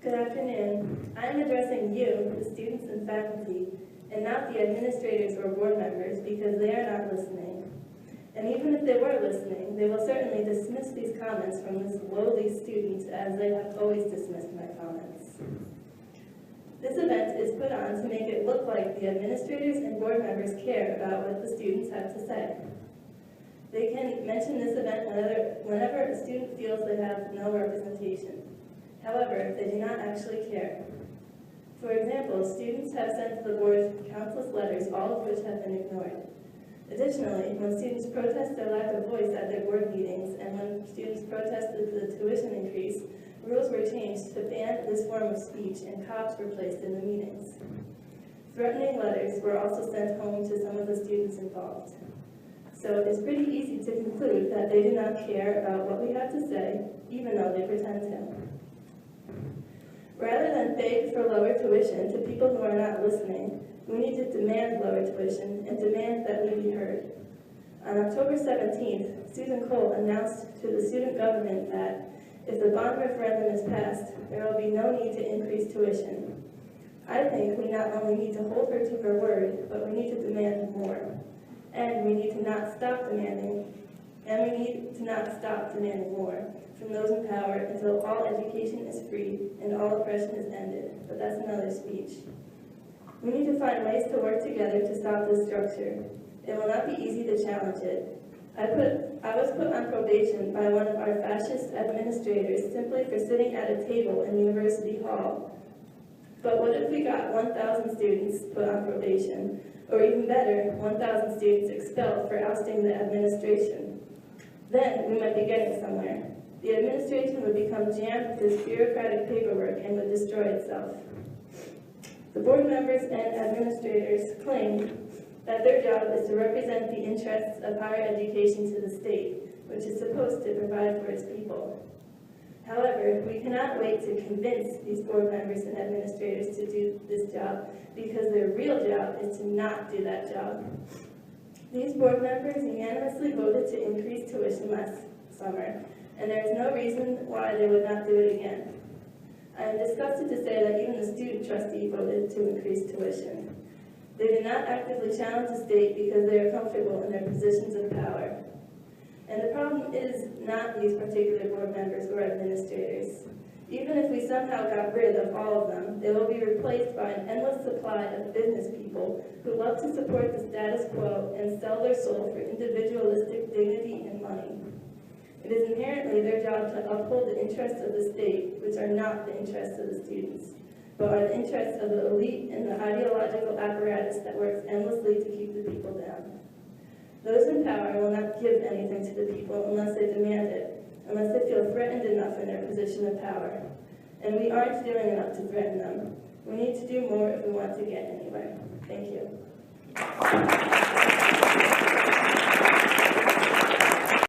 Good afternoon. I am addressing you, the students and faculty, and not the administrators or board members because they are not listening. And even if they were listening, they will certainly dismiss these comments from this lowly student as they have always dismissed my comments. This event is put on to make it look like the administrators and board members care about what the students have to say. They can mention this event whenever a student feels they have no representation. However, they do not actually care. For example, students have sent to the board countless letters, all of which have been ignored. Additionally, when students protest their lack of voice at their board meetings and when students protested the tuition increase, rules were changed to ban this form of speech and cops were placed in the meetings. Threatening letters were also sent home to some of the students involved. So it's pretty easy to conclude that they do not care about what we have to say, even though they pretend to. Rather than beg for lower tuition to people who are not listening, we need to demand lower tuition and demand that we be heard. On October 17th, Susan Cole announced to the student government that if the bond referendum is passed, there will be no need to increase tuition. I think we not only need to hold her to her word, but we need to demand more. And we need to not stop demanding more from those in power until all education is free and all oppression is ended. But that's another speech. We need to find ways to work together to stop this structure. It will not be easy to challenge it. I was put on probation by one of our fascist administrators simply for sitting at a table in University Hall. But what if we got 1,000 students put on probation? Or even better, 1,000 students expelled for ousting the administration? Then we might be getting somewhere. The administration would become jammed with this bureaucratic paperwork and would destroy itself. The board members and administrators claim that their job is to represent the interests of higher education to the state, which is supposed to provide for its people. However, we cannot wait to convince these board members and administrators to do this job because their real job is to not do that job. These board members unanimously voted to increase tuition last summer, and there is no reason why they would not do it again. I am disgusted to say that even the student trustee voted to increase tuition. They did not actively challenge the state because they are comfortable in their positions of power. And the problem is not these particular board members or administrators. Even if we somehow got rid of all of them, they will be replaced by an endless supply of business people who love to support the status quo and sell their soul for individualistic dignity and money. It is inherently their job to uphold the interests of the state, which are not the interests of the students, but are the interests of the elite and the ideological apparatus that works endlessly to keep the people down. Those in power will not give anything to the people unless they demand it, unless they feel threatened enough in their position of power. And we aren't doing enough to threaten them. We need to do more if we want to get anywhere. Thank you.